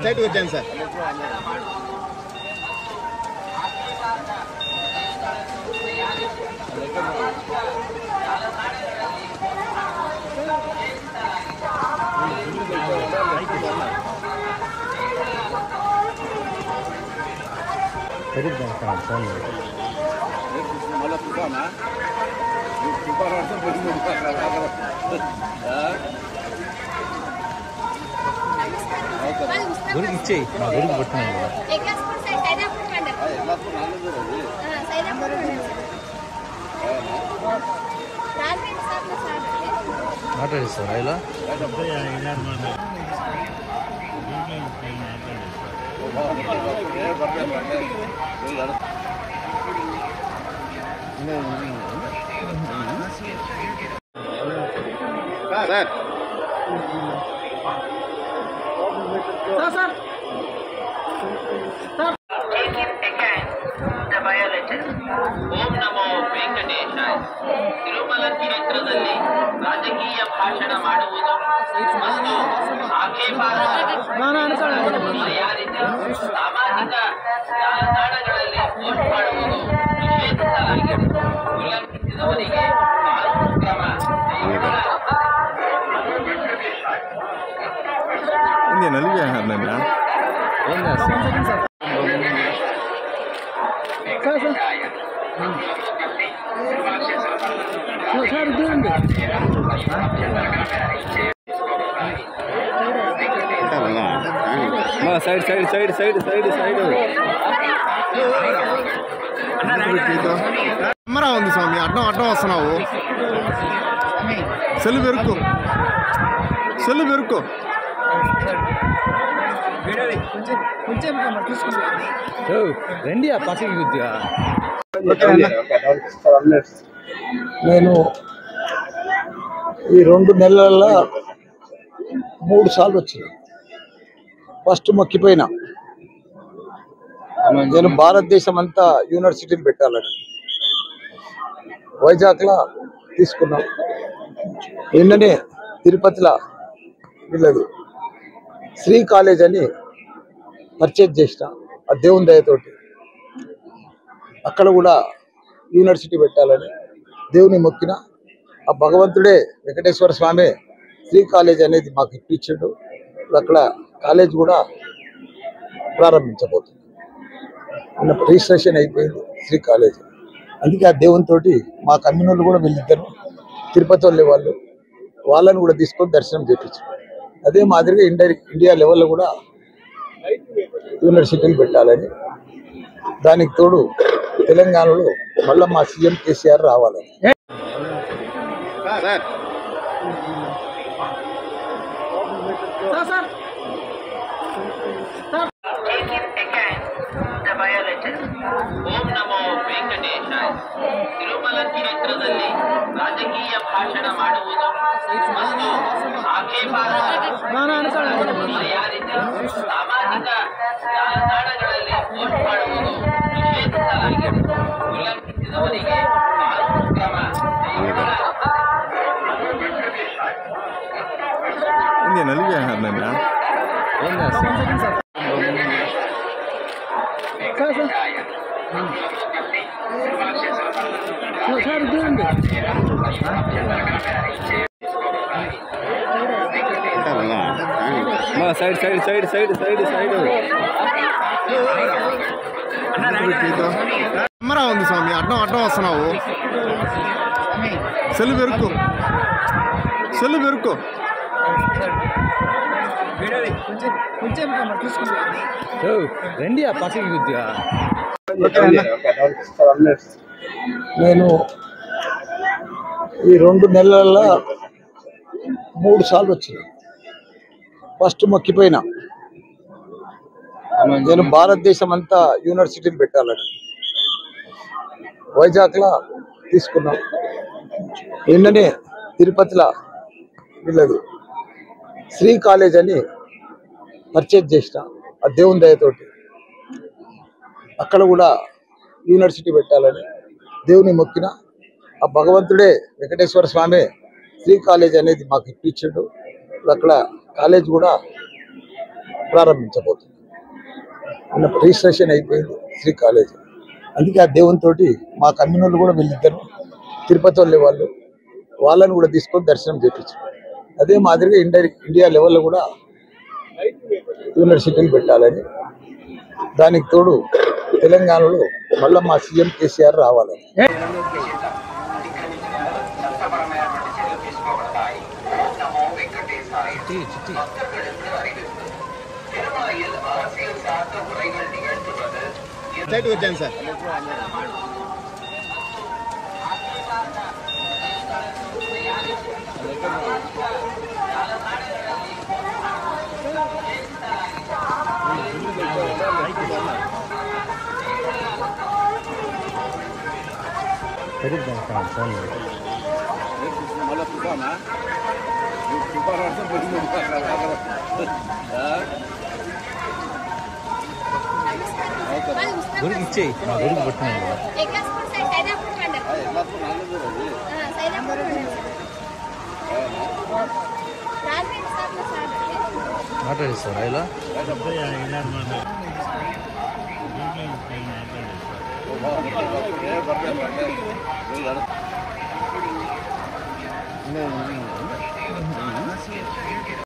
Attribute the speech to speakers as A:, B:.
A: Site వచ్చాను sir. గురికి ఇచ్చేయి, గురికి పట్టుకున్నాను. మాట్లాడిస్తారా ఇలా? సార్
B: ಓಂ ನಮೋ ವೆಂಕಟೇಶಾಯ. ತಿರುಮಲ ಕ್ಷೇತ್ರದಲ್ಲಿ ರಾಜಕೀಯ ಭಾಷಣ ಮಾಡುವುದು ಮತ್ತು ಆಕ್ಷೇಪಾರ್ಹ ಮರ್ಯಾದಿತ ಸಾಮಾಜಿಕ ಜಾಲತಾಣಗಳಲ್ಲಿ ಪೋಸ್ಟ್ ಮಾಡುವುದು ನಿಷೇಧಿಸಲಾಗಿದೆ. ಉಲ್ಲಂಘಿಸಿದವರಿಗೆ ಕಾನೂನು ಕ್ರಮ
A: side side side side side side camera ఉంది స్వామి. అడ్డం అడ్డం వస్తున్నావు. సెల్లు పెరుక్కో, సెల్లు పెరుక్కో. రండి ఆ పక్కకి కొద్దిగా.
C: నేను ఈ 2 నెలల్లో 3 సార్లు వచ్చిన. ఫస్ట్ మొక్కిపోయినా, నేను భారతదేశం అంతా యూనివర్సిటీలు పెట్టాలని వైజాగ్లో తీసుకున్నాం. నిన్ననే తిరుపతిలో వీళ్ళది శ్రీ కాలేజ్ అని పర్చేజ్ చేసిన ఆ దేవుని దయతోటి. అక్కడ కూడా యూనివర్సిటీ పెట్టాలని దేవుని మొక్కిన. ఆ భగవంతుడే వెంకటేశ్వర స్వామి శ్రీ కాలేజ్ అనేది మాకు ఇప్పించాడు. అక్కడ కాలేజ్ కూడా ప్రారంభించబోతుంది. నిన్న రిజిస్ట్రేషన్ అయిపోయింది శ్రీ కాలేజ్. అందుకే ఆ దేవునితో మా కమ్యూనిటీ కూడా వీళ్ళిద్దరు తిరుపతి వాళ్ళు వాళ్ళని కూడా తీసుకొని దర్శనం చేయించారు. అదే మాదిరిగా ఇండియా లెవెల్లో కూడా యూనివర్సిటీలు పెట్టాలని, దానికి తోడు తెలంగాణలో మళ్ళీ మా సీఎం కేసీఆర్ రావాలని.
B: ಓಂ ನಮೋ ವೆಂಕಟೇಶಾಯ. ತಿರುಮಲ ಕ್ಷೇತ್ರದಲ್ಲಿ ರಾಜಕೀಯ ಭಾಷಣ ಮಾಡುವುದು ಮತ್ತು ಆಕ್ಷೇಪಾರ್ಹ ಮರ್ಯಾದಿತ ಸಾಮಾಜಿಕ ಜಾಲತಾಣಗಳಲ್ಲಿ ಪೋಸ್ಟ್ ಮಾಡುವುದು ನಿಷೇಧಿಸಲಾಗಿದೆ. ಉಲ್ಲಂಘಿಸಿದವರಿಗೆ ಕಾನೂನು ಕ್ರಮ
A: side side side side side side camera ఉంది స్వామి. అడ్డం అడ్డం వస్తున్నావు. సెల్లు పెరుక్కో, సెల్లు పెరుక్కో. రండి ఆ పక్కకి కొద్దిగా.
C: నేను ఈ 2 నెలల్లో 3 సార్లు వచ్చిన. ఫస్ట్ మొక్కిపోయినా, నేను భారతదేశం అంతా యూనివర్సిటీలు పెట్టాలని వైజాగ్లో తీసుకున్నాం. నిన్ననే తిరుపతిలో వీళ్ళది శ్రీ కాలేజ్ అని పర్చేజ్ చేసిన ఆ దేవుని దయతోటి. అక్కడ కూడా యూనివర్సిటీ పెట్టాలని దేవుని మొక్కిన. ఆ భగవంతుడే వెంకటేశ్వర స్వామి శ్రీ కాలేజ్ అనేది మాకు ఇప్పించాడు. అక్కడ కాలేజ్ కూడా ప్రారంభించబోతుంది. నిన్న రిజిస్ట్రేషన్ అయిపోయింది శ్రీ కాలేజ్. అందుకే ఆ దేవునితో మా కమ్యూనిటీ కూడా వీళ్ళిద్దరు తిరుపతి వాళ్ళు వాళ్ళని కూడా తీసుకొని దర్శనం చేయించారు. అదే మాదిరిగా ఇండియా లెవెల్లో కూడా యూనివర్సిటీలు పెట్టాలని, దానికి తోడు తెలంగాణలో మళ్ళీ మా సీఎం కేసీఆర్ రావాలని.
D: వచ్చాను సార్.
A: గురికి ఇచ్చేయి, మా గురికి పట్టినాయి. మాట్లాడిస్తారా ఇలా?